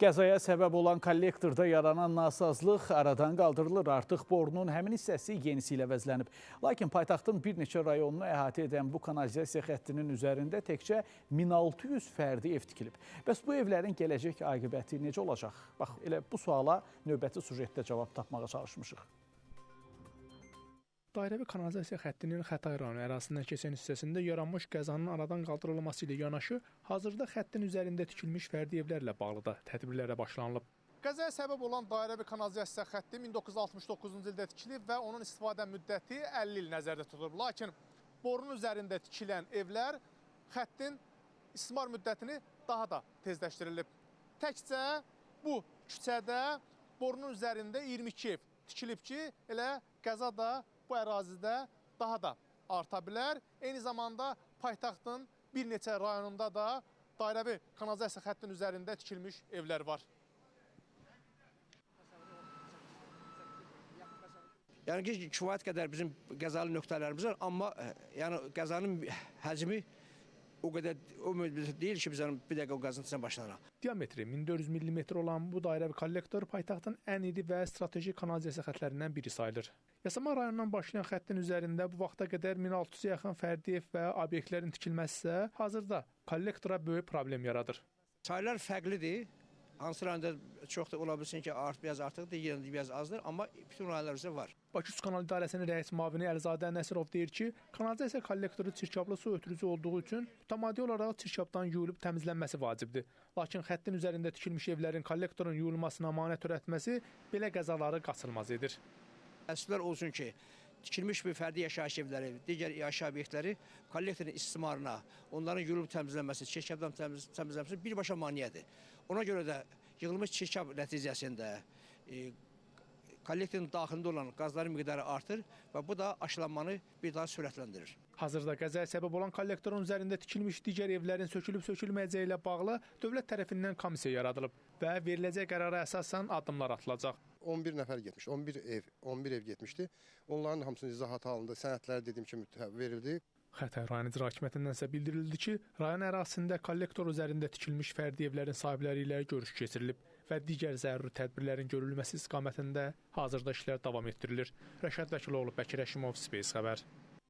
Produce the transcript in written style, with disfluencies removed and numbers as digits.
Qəzaya səbəb olan kollektorda yaranan nasazlıq aradan qaldırılır. Artıq borunun həmin hissəsi yenisi ilə əvəzlənib. Lakin paytaxtın bir neçə rayonunu əhatə edən bu kanalizasiya xəttinin üzərində təkcə 1600 fərdi ev tikilib. Bəs bu evlərin gələcək aqibəti necə olacaq? Bax, elə bu suala növbəti sujetdə cavab tapmağa çalışmışıq. Dairəvi kanalizasiya xəttinin Xətai rayonu ərazisindən keçən hissəsində yaranmış qəzanın aradan qaldırılması ilə yanaşı, hazırda xəttin üzərində tikilmiş fərdi evlərlə bağlı da tədbirlərə başlanılıb. Qəzaya səbəb olan dairəvi kanalizasiya xətti 1969-cu ildə tikilib və onun istifadə müddəti 50 il nəzərdə tutulub. Lakin borunun üzərində tikilən evlər xəttin istismar müddətini daha da tezləşdirilib. Təkcə bu küçədə borunun üzərində 22 ev tikilib ki, elə qəza da bu ərazidə daha da arta bilər. Eyni zamanda paytaxtın bir neçə rayonunda da dairəvi kanalizasiya xəttinin üzərində tikilmiş evlər var. Yəni ki, kifayət qədər bizim qəzalı nöqtələrimiz var, amma yəni qəzanın həcmi o qədər deyil ki, biz bir dəqiqə o qazıntısına başlanaq. Diametri 1400 mm olan bu dairəvi kollektor paytaxtın ən iri və strateji kanalizasiya xəttlərindən biri sayılır. Yasamal rayonundan başlayan xəttin üzərində bu vaxta qədər 1600-ə yaxın fərdi ev və obyektlərin tikilməsi isə hazırda kollektora böyük problem yaradır. Saylar fərqlidir. Hansı rayonda çox da ola bilsin ki, biraz artıqdır, yerində biraz azdır, amma bütün rayonlar üzrə var. Bakı Su Kanal İdarəsinin rəis müavini Əlizadə Nəsirov deyir ki, kanalizasiya kollektoru çirkablı su ötürücü olduğu üçün mütəmadi olaraq çirkabdan yuyulub təmizlənməsi vacibdir. Lakin xəttin üzərində tikilmiş evlərin kollektorun yuyulmasına mane törətməsi belə qəzaları qaçılmaz edir. Təəssüflər olsun ki, tikilmiş bir fərdi yaşayış evləri, digər yaşayış obyektləri kollektorun istismarına, onların yuyulub təmizlənməsi, çirkabdan təmizlənməsi birbaşa maneədir. Ona görə də yığılmış çirkab nəticəsində kollektorun daxilində olan qazların miqdarı artır və bu da aşılanmanı bir daha sürətləndirir. Hazırda qəzaya səbəb olan kollektorun üzərində tikilmiş digər evlərin sökülüb-sökülməyəcəyi ilə bağlı dövlət tərəfindən komissiya yaradılıb və veriləcək qərara əsasən addımlar atılacaq. 11 nəfər getmiş, 11 ev getmişdi. Onların hamısının izahatı alındı, sənədləri dediyim kimi verildi. Xətai rayon icra hakimiyyətindən isə bildirildi ki, rayon ərazisində kollektor üzərində tikilmiş fərdi evlərin sahibləri ilə görüş keçirilib və digər zəruri tədbirlərin görülməsi istiqamətində hazırda işlər davam etdirilir. Rəşad Vəkiloğlu, Bəkir Həşimov, Space xəbər.